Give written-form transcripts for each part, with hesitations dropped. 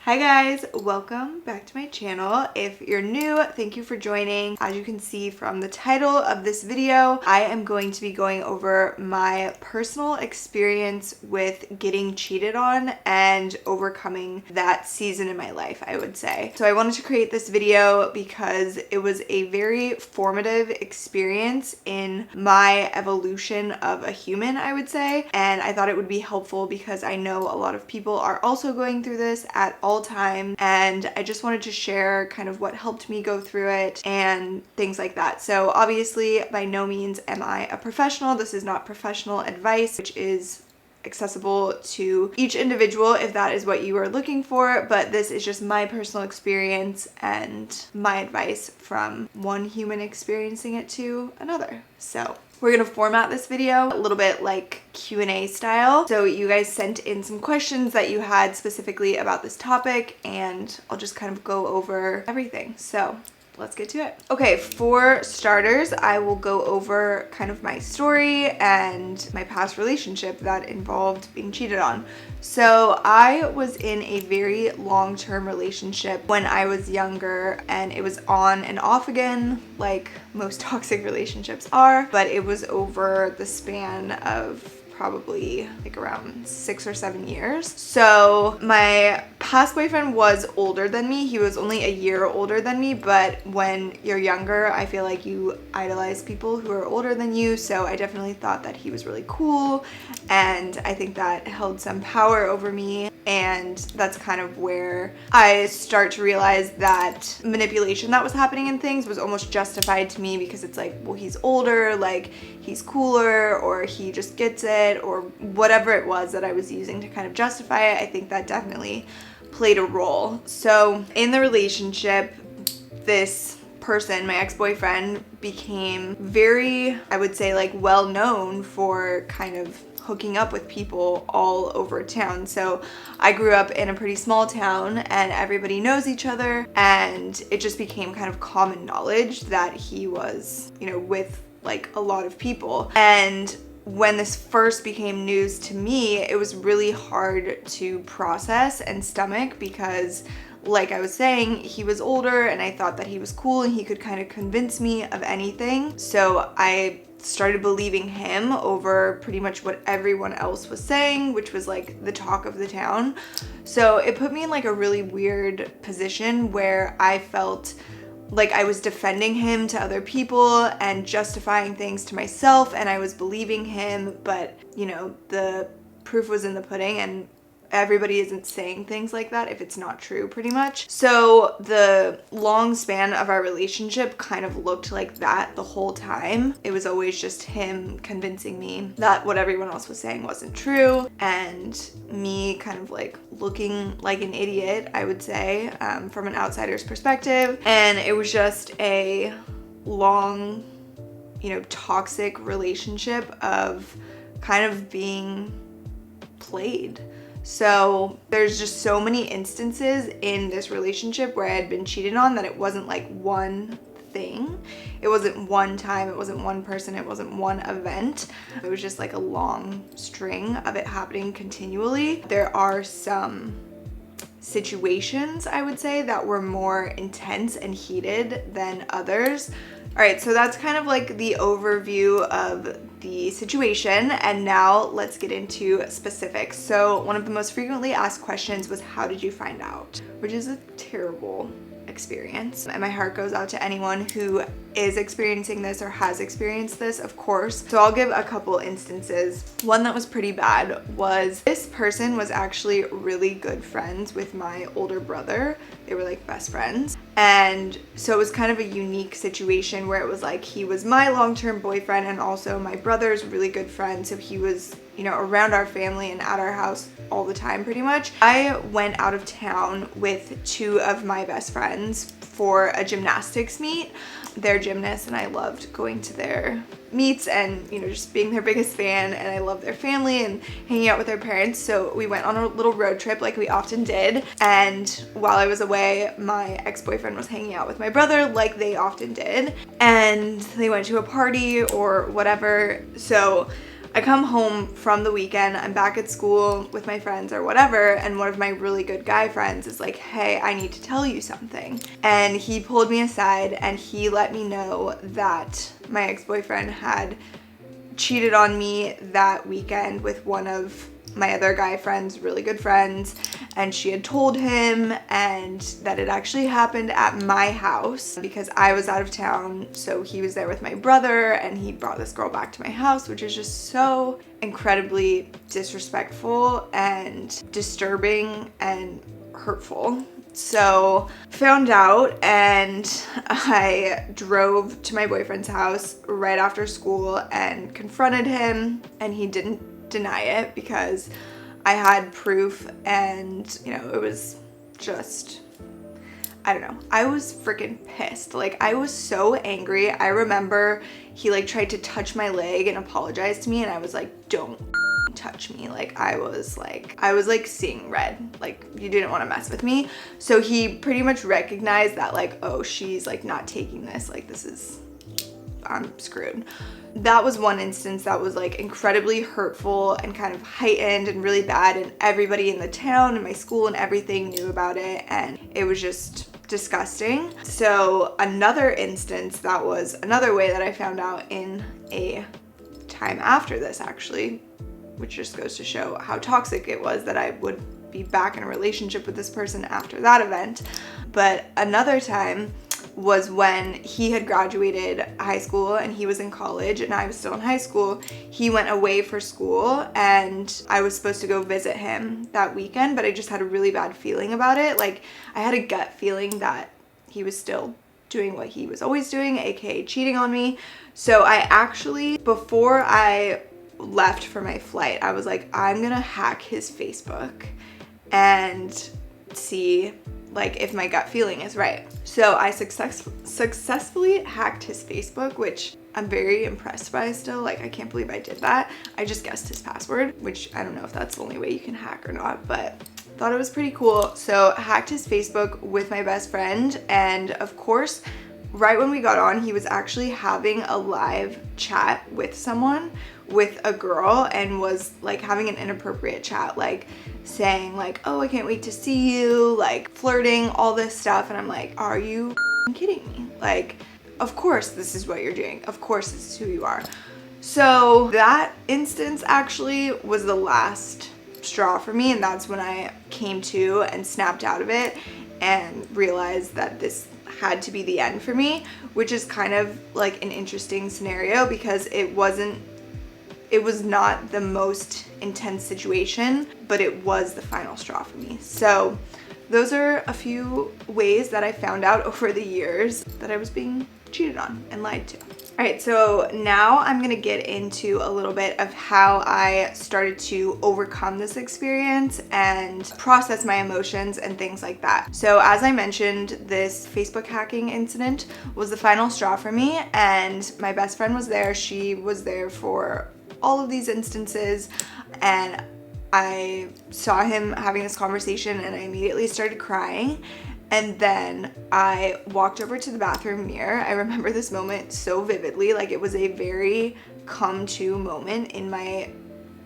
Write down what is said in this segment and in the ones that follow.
Hi guys, welcome back to my channel. If you're new, thank you for joining. As you can see from the title of this video, I am going to be going over my personal experience with getting cheated on and overcoming that season in my life, I would say. So I wanted to create this video because it was a very formative experience in my evolution of a human, I would say. And I thought it would be helpful because I know a lot of people are also going through this at all time, and I just wanted to share kind of what helped me go through it and things like that. So obviously by no means am I a professional. This is not professional advice, which is accessible to each individual if that is what you are looking for, but this is just my personal experience and my advice from one human experiencing it to another. So we're gonna format this video a little bit like Q&A style. So you guys sent in some questions that you had specifically about this topic, and I'll just kind of go over everything. So let's get to it. Okay, for starters, I will go over kind of my story and my past relationship that involved being cheated on. So I was in a very long-term relationship when I was younger, and it was on and off again, like most toxic relationships are, but it was over the span of probably like around 6 or 7 years. So my past boyfriend was older than me. He was only a year older than me, but when you're younger, I feel like you idolize people who are older than you. So I definitely thought that he was really cool, and I think that held some power over me. And that's kind of where I start to realize that manipulation that was happening in things was almost justified to me, because it's like, well, he's older, like he's cooler, or he just gets it, or whatever it was that I was using to kind of justify it. I think that definitely played a role. So in the relationship, this person, my ex-boyfriend, became very, I would say, like well known for kind of hooking up with people all over town. So I grew up in a pretty small town and everybody knows each other, and it just became kind of common knowledge that he was, you know, with like a lot of people. And when this first became news to me, it was really hard to process and stomach, because like I was saying, he was older and I thought that he was cool and he could kind of convince me of anything. So I started believing him over pretty much what everyone else was saying, which was like the talk of the town. So it put me in like a really weird position where I felt like I was defending him to other people and justifying things to myself, and I was believing him, but you know, the proof was in the pudding, and everybody isn't saying things like that if it's not true, pretty much. So the long span of our relationship kind of looked like that the whole time. It was always just him convincing me that what everyone else was saying wasn't true, and me kind of like looking like an idiot, I would say, from an outsider's perspective. And it was just a long, you know, toxic relationship of kind of being played. So there's just so many instances in this relationship where I had been cheated on that it wasn't like one thing. It wasn't one time, it wasn't one person, it wasn't one event. It was just like a long string of it happening continually. There are some situations, I would say, that were more intense and heated than others. All right, so that's kind of like the overview of the situation, and now let's get into specifics. So one of the most frequently asked questions was, how did you find out? Which is a terrible experience, and my heart goes out to anyone who is experiencing this or has experienced this, of course. So I'll give a couple instances. One that was pretty bad was, this person was actually really good friends with my older brother. They were like best friends. And so it was kind of a unique situation where it was like, he was my long-term boyfriend and also my brother's really good friend. So he was, you know, around our family and at our house all the time, pretty much. I went out of town with 2 of my best friends for a gymnastics meet. They're gymnasts and I loved going to their meets and, you know, just being their biggest fan, and I love their family and hanging out with their parents. So we went on a little road trip like we often did, and while I was away, my ex-boyfriend was hanging out with my brother like they often did, and they went to a party or whatever. So I come home from the weekend, I'm back at school with my friends or whatever, and one of my really good guy friends is like, hey, I need to tell you something. And he pulled me aside and he let me know that my ex-boyfriend had cheated on me that weekend with one of my other guy friends, really good friends, and she had told him, and that it actually happened at my house because I was out of town. So he was there with my brother and he brought this girl back to my house, which is just so incredibly disrespectful and disturbing and hurtful. So found out, and I drove to my boyfriend's house right after school and confronted him, and he didn't deny it because I had proof, and you know, it was just, I don't know, I was freaking pissed. Like, I was so angry. I remember he like tried to touch my leg and apologize to me, and I was like, don't touch me. Like, I was like seeing red. Like, you didn't want to mess with me. So he pretty much recognized that, like, oh, she's like not taking this, like this is, I'm screwed. That was one instance that was like incredibly hurtful and kind of heightened and really bad, and everybody in the town and my school and everything knew about it, and it was just disgusting. So another instance, that was another way that I found out in a time after this, actually, which just goes to show how toxic it was that I would be back in a relationship with this person after that event. But another time was when he had graduated high school and he was in college and I was still in high school. He went away for school and I was supposed to go visit him that weekend, but I just had a really bad feeling about it. Like, I had a gut feeling that he was still doing what he was always doing, aka cheating on me. So I actually, before I left for my flight, I was like, I'm gonna hack his Facebook and see like if my gut feeling is right. So I successfully hacked his Facebook, which I'm very impressed by still. Like, I can't believe I did that. I just guessed his password, which I don't know if that's the only way you can hack or not, but thought it was pretty cool. So I hacked his Facebook with my best friend, and of course, right when we got on, he was actually having a live chat with someone, with a girl, and was like having an inappropriate chat, like saying like, oh, I can't wait to see you, like flirting, all this stuff. And I'm like, are you kidding me? Like, of course this is what you're doing. Of course this is who you are. So that instance actually was the last straw for me, and that's when I came to and snapped out of it and realized that this had to be the end for me, which is kind of like an interesting scenario because it was not the most intense situation, but it was the final straw for me. So those are a few ways that I found out over the years that I was being cheated on and lied to. All right, so now I'm gonna get into a little bit of how I started to overcome this experience and process my emotions and things like that. So as I mentioned, this Facebook hacking incident was the final straw for me, and my best friend was there. She was there for all of these instances, and I saw him having this conversation and I immediately started crying. And then I walked over to the bathroom mirror. I remember this moment so vividly, like it was a very come to moment in my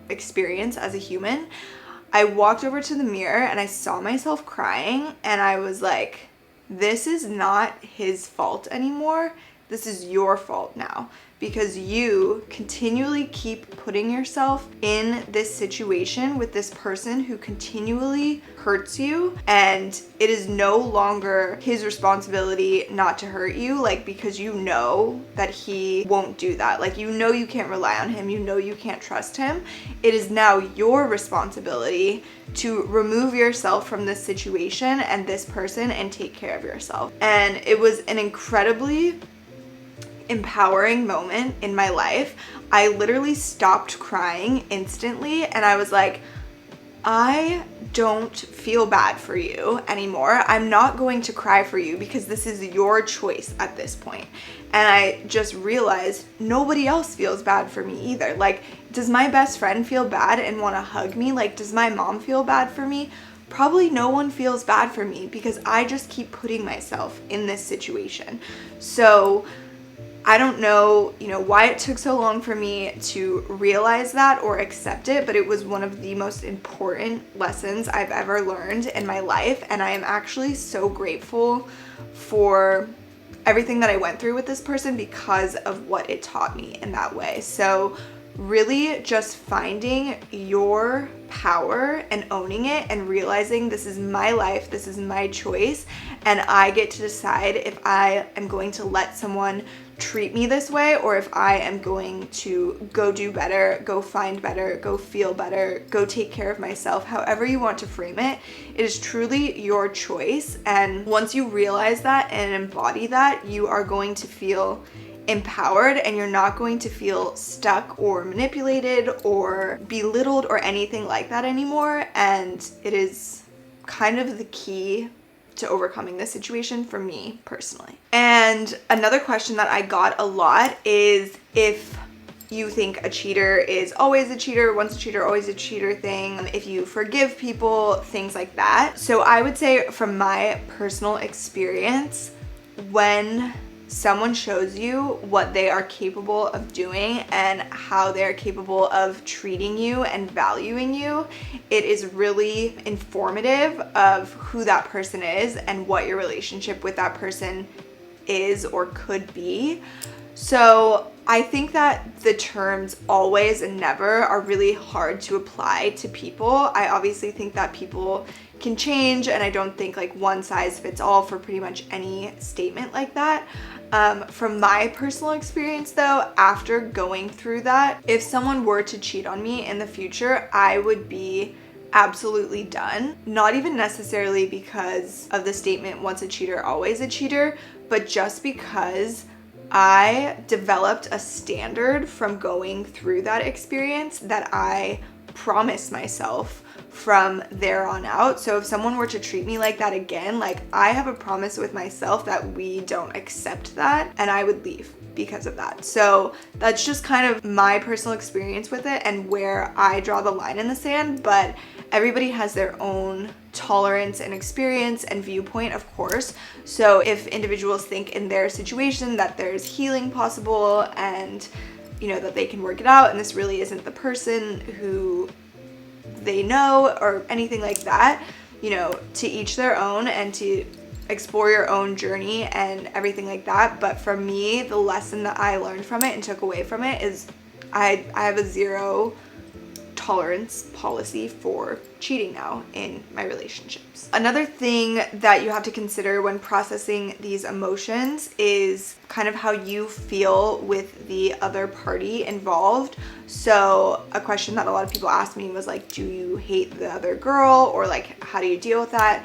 experience as a human. I walked over to the mirror and I saw myself crying, and I was like, this is not his fault anymore. This is your fault now, because you continually keep putting yourself in this situation with this person who continually hurts you, and it is no longer his responsibility not to hurt you, like, because you know that he won't do that. Like, you know you can't rely on him, you know you can't trust him. It is now your responsibility to remove yourself from this situation and this person and take care of yourself. And it was an incredibly empowering moment in my life. I literally stopped crying instantly, and I was like, I don't feel bad for you anymore. I'm not going to cry for you because this is your choice at this point. And I just realized nobody else feels bad for me either. Like, does my best friend feel bad and want to hug me? Like, does my mom feel bad for me? Probably no one feels bad for me because I just keep putting myself in this situation. So I don't know, why it took so long for me to realize that or accept it, but it was one of the most important lessons I've ever learned in my life. And I am actually so grateful for everything that I went through with this person because of what it taught me in that way. So really just finding your power and owning it and realizing this is my life, this is my choice, and I get to decide if I am going to let someone treat me this way or if I am going to go do better, go find better, go feel better, go take care of myself. However you want to frame it, it is truly your choice. And once you realize that and embody that, you are going to feel empowered and you're not going to feel stuck or manipulated or belittled or anything like that anymore. And it is kind of the key to overcoming this situation for me personally. And another question that I got a lot is if you think a cheater is always a cheater, once a cheater, always a cheater thing, if you forgive people, things like that. So I would say from my personal experience, when someone shows you what they are capable of doing and how they're capable of treating you and valuing you, it is really informative of who that person is and what your relationship with that person is or could be. So I think that the terms always and never are really hard to apply to people. I obviously think that people can change, and I don't think like one size fits all for pretty much any statement like that. From my personal experience though, after going through that, if someone were to cheat on me in the future, I would be absolutely done. Not even necessarily because of the statement, once a cheater, always a cheater, but just because I developed a standard from going through that experience that I promised myself from there on out. So if someone were to treat me like that again, like I have a promise with myself that we don't accept that, and I would leave because of that. So that's just kind of my personal experience with it and where I draw the line in the sand, but everybody has their own tolerance and experience and viewpoint, of course. So if individuals think in their situation that there's healing possible and that they can work it out and this really isn't the person who they know or anything like that, to each their own and to explore your own journey and everything like that. But for me, the lesson that I learned from it and took away from it is I have a zero tolerance policy for cheating now in my relationships. Another thing that you have to consider when processing these emotions is kind of how you feel with the other party involved. So a question that a lot of people asked me was like, do you hate the other girl, or like how do you deal with that?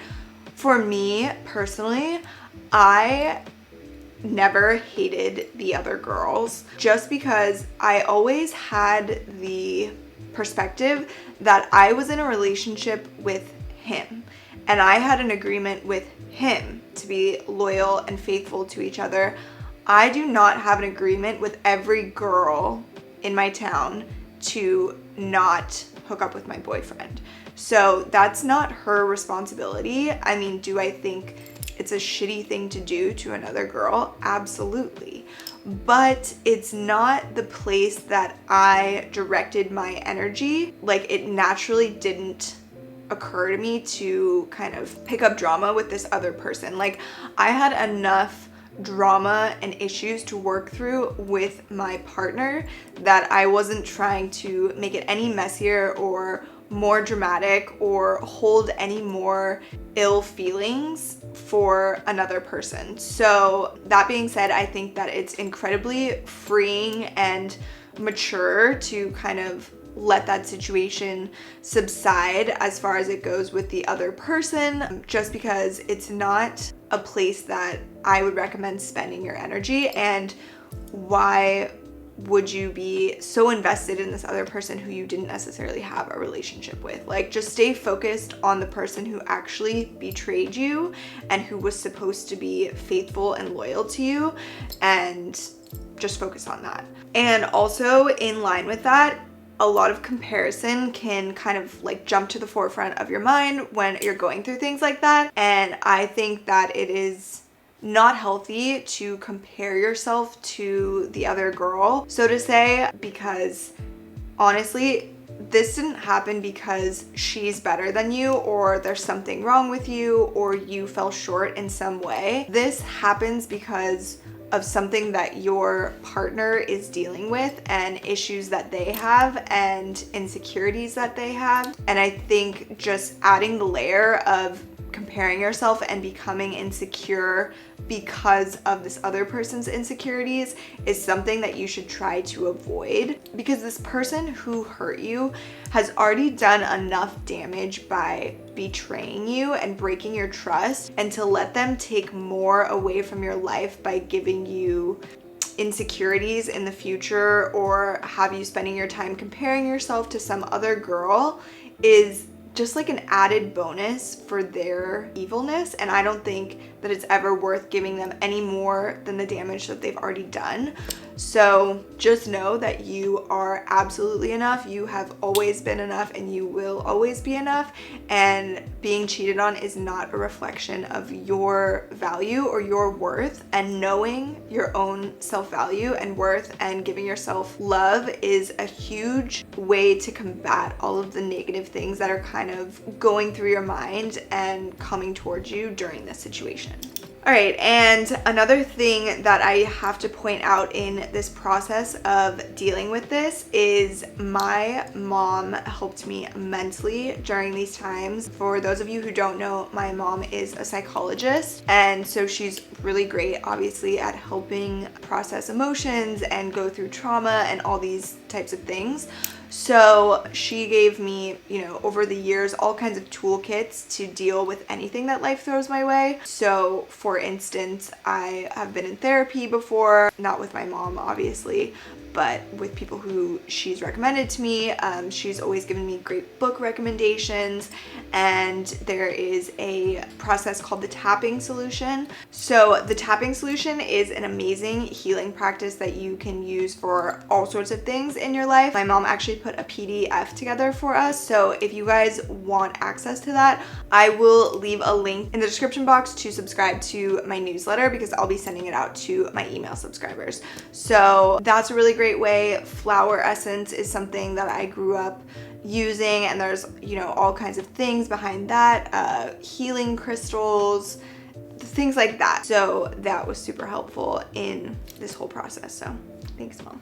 For me personally, I never hated the other girls just because I always had the perspective that I was in a relationship with him and I had an agreement with him to be loyal and faithful to each other. I do not have an agreement with every girl in my town to not hook up with my boyfriend. So that's not her responsibility. I mean, do I think it's a shitty thing to do to another girl? Absolutely. But it's not the place that I directed my energy. Like, it naturally didn't occur to me to kind of pick up drama with this other person. Like, I had enough drama and issues to work through with my partner that I wasn't trying to make it any messier or more dramatic or hold any more ill feelings for another person. So that being said, I think that it's incredibly freeing and mature to kind of let that situation subside as far as it goes with the other person, just because it's not a place that I would recommend spending your energy. And why would you be so invested in this other person who you didn't necessarily have a relationship with? Like, just stay focused on the person who actually betrayed you and who was supposed to be faithful and loyal to you, and just focus on that. And also in line with that, a lot of comparison can kind of like jump to the forefront of your mind when you're going through things like that. And I think that it is not healthy to compare yourself to the other girl, so to say, because honestly, this didn't happen because she's better than you or there's something wrong with you or you fell short in some way. This happens because of something that your partner is dealing with and issues that they have and insecurities that they have. And I think just adding the layer of comparing yourself and becoming insecure because of this other person's insecurities is something that you should try to avoid, because this person who hurt you has already done enough damage by betraying you and breaking your trust, and to let them take more away from your life by giving you insecurities in the future or have you spending your time comparing yourself to some other girl is just like an added bonus for their evilness. And I don't think that it's ever worth giving them any more than the damage that they've already done. So just know that you are absolutely enough. You have always been enough and you will always be enough. And being cheated on is not a reflection of your value or your worth. And knowing your own self-value and worth and giving yourself love is a huge way to combat all of the negative things that are kind of going through your mind and coming towards you during this situation. All right, and another thing that I have to point out in this process of dealing with this is my mom helped me immensely during these times. For those of you who don't know, my mom is a psychologist, and so she's really great, obviously, at helping process emotions and go through trauma and all these types of things. So she gave me, over the years, all kinds of toolkits to deal with anything that life throws my way. So for instance, I have been in therapy before, not with my mom, obviously, but with people who she's recommended to me. She's always given me great book recommendations, and there is a process called the tapping solution. So the tapping solution is an amazing healing practice that you can use for all sorts of things in your life. My mom actually put a PDF together for us, so if you guys want access to that, I will leave a link in the description box to subscribe to my newsletter, because I'll be sending it out to my email subscribers. So that's a really great way. Flower essence is something that I grew up using, and there's all kinds of things behind that, healing crystals, things like that. So that was super helpful in this whole process. So thanks, Mom.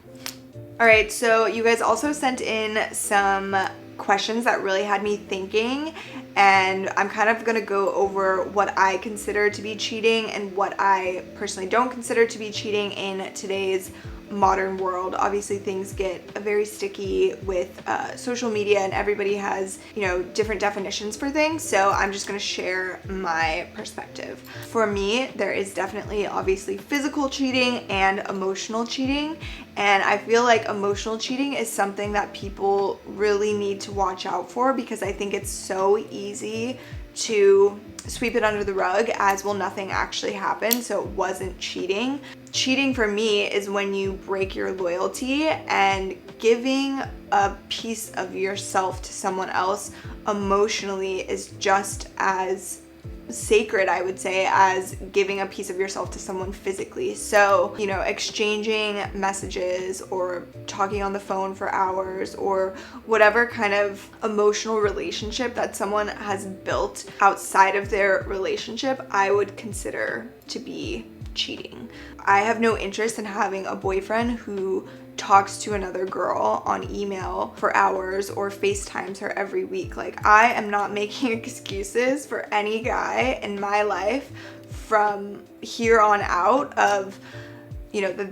All right, so you guys also sent in some questions that really had me thinking, and I'm kind of gonna go over what I consider to be cheating and what I personally don't consider to be cheating in today's modern world. Obviously things get very sticky with social media, and everybody has different definitions for things, so I'm just going to share my perspective. For me, there is definitely obviously physical cheating and emotional cheating, and I feel like emotional cheating is something that people really need to watch out for, because I think it's so easy to sweep it under the rug as, well, nothing actually happened, so it wasn't cheating. Cheating for me is when you break your loyalty, and giving a piece of yourself to someone else emotionally is just as sacred, I would say, as giving a piece of yourself to someone physically. So, exchanging messages or talking on the phone for hours, or whatever kind of emotional relationship that someone has built outside of their relationship, I would consider to be cheating. I have no interest in having a boyfriend who talks to another girl on email for hours or FaceTimes her every week. Like, I am not making excuses for any guy in my life from here on out of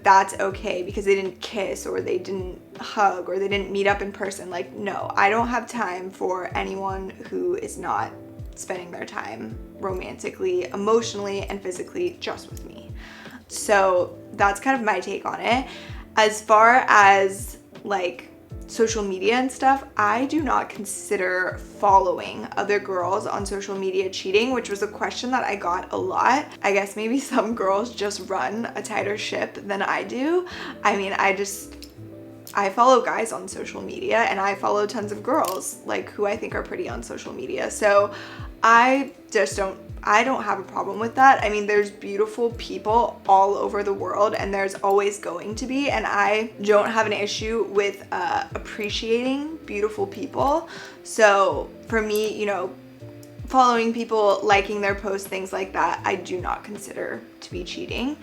that's okay because they didn't kiss or they didn't hug or they didn't meet up in person. Like, no, I don't have time for anyone who is not spending their time romantically, emotionally, and physically just with me. So that's kind of my take on it. As far as like social media and stuff, I do not consider following other girls on social media cheating, which was a question that I got a lot. I guess maybe some girls just run a tighter ship than I do. I mean, I follow guys on social media, and I follow tons of girls like who I think are pretty on social media. So I just don't I don't have a problem with that. I mean, there's beautiful people all over the world, and there's always going to be, and I don't have an issue with appreciating beautiful people. So for me, you know, following people, liking their posts, things like that, I do not consider to be cheating.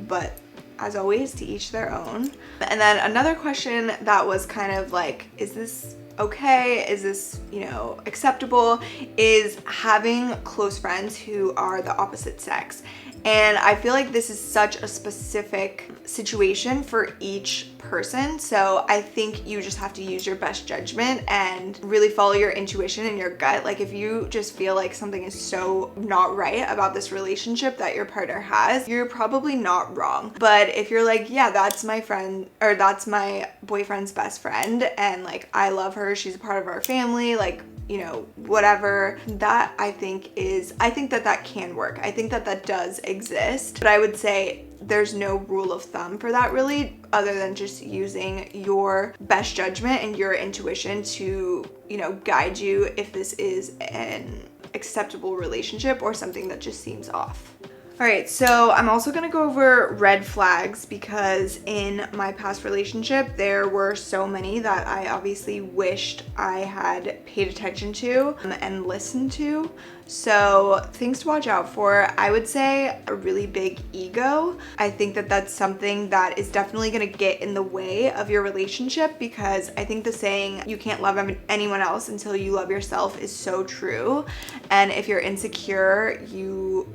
But as always, to each their own. And then another question that was kind of like, is this okay? Is this, you know, acceptable? Is having close friends who are the opposite sex. And I feel like this is such a specific situation for each person. So I think you just have to use your best judgment and really follow your intuition and your gut. Like if you just feel like something is so not right about this relationship that your partner has, you're probably not wrong. But if you're like, yeah, that's my friend, or that's my boyfriend's best friend, and like I love her, she's a part of our family, like, you know, whatever, that I think that can work. I think that does exist, but I would say there's no rule of thumb for that really, other than just using your best judgment and your intuition to, you know, guide you if this is an acceptable relationship or something that just seems off. All right, so I'm also gonna go over red flags because in my past relationship, there were so many that I obviously wished I had paid attention to and listened to. So things to watch out for, I would say a really big ego. I think that that's something that is definitely gonna get in the way of your relationship, because I think the saying, you can't love anyone else until you love yourself, is so true. And if you're insecure, you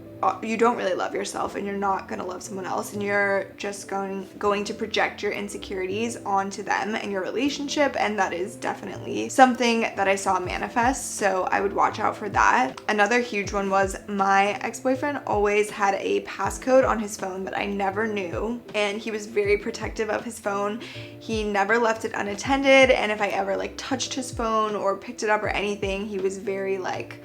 don't really love yourself, and you're not gonna love someone else, and you're just going to project your insecurities onto them and your relationship, and that is definitely something that I saw manifest. So I would watch out for that. Another huge one was my ex-boyfriend always had a passcode on his phone that I never knew, and he was very protective of his phone. He never left it unattended, and if I ever like touched his phone or picked it up or anything, he was very like,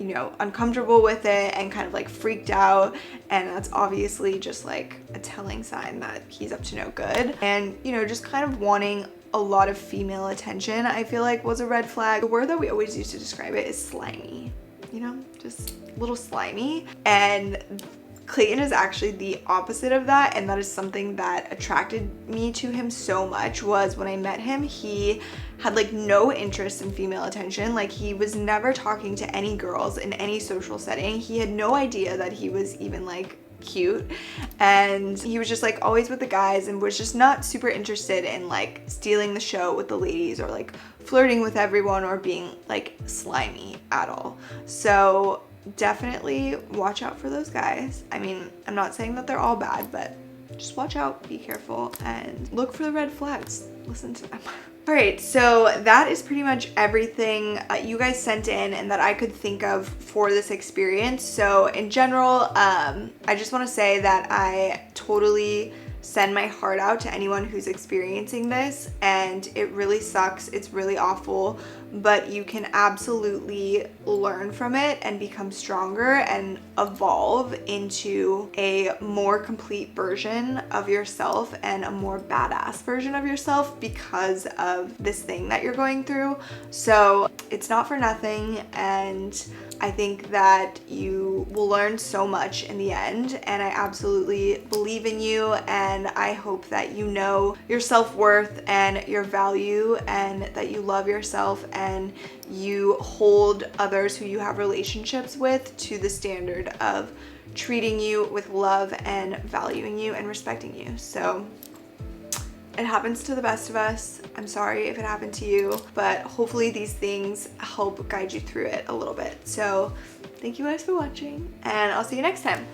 you know, uncomfortable with it and kind of like freaked out, and that's obviously just like a telling sign that he's up to no good. And, you know, just kind of wanting a lot of female attention, I feel like was a red flag. The word that we always use to describe it is slimy, you know, just a little slimy. And Clayton is actually the opposite of that, and that is something that attracted me to him so much. Was when I met him, he had like no interest in female attention. Like he was never talking to any girls in any social setting. He had no idea that he was even like cute, and he was just like always with the guys and was just not super interested in like stealing the show with the ladies or like flirting with everyone or being like slimy at all. So definitely watch out for those guys. I mean, I'm not saying that they're all bad, but just watch out, be careful, and look for the red flags. Listen to them. All right, so that is pretty much everything you guys sent in and that I could think of for this experience. So in general, I just want to say that I totally send my heart out to anyone who's experiencing this, and it really sucks. It's really awful, but you can absolutely learn from it and become stronger and evolve into a more complete version of yourself and a more badass version of yourself because of this thing that you're going through. So it's not for nothing, and I think that you will learn so much in the end, and I absolutely believe in you, and I hope that you know your self-worth and your value, and that you love yourself and you hold others who you have relationships with to the standard of treating you with love and valuing you and respecting you. So it happens to the best of us. I'm sorry if it happened to you, but hopefully these things help guide you through it a little bit. So thank you guys for watching, and I'll see you next time.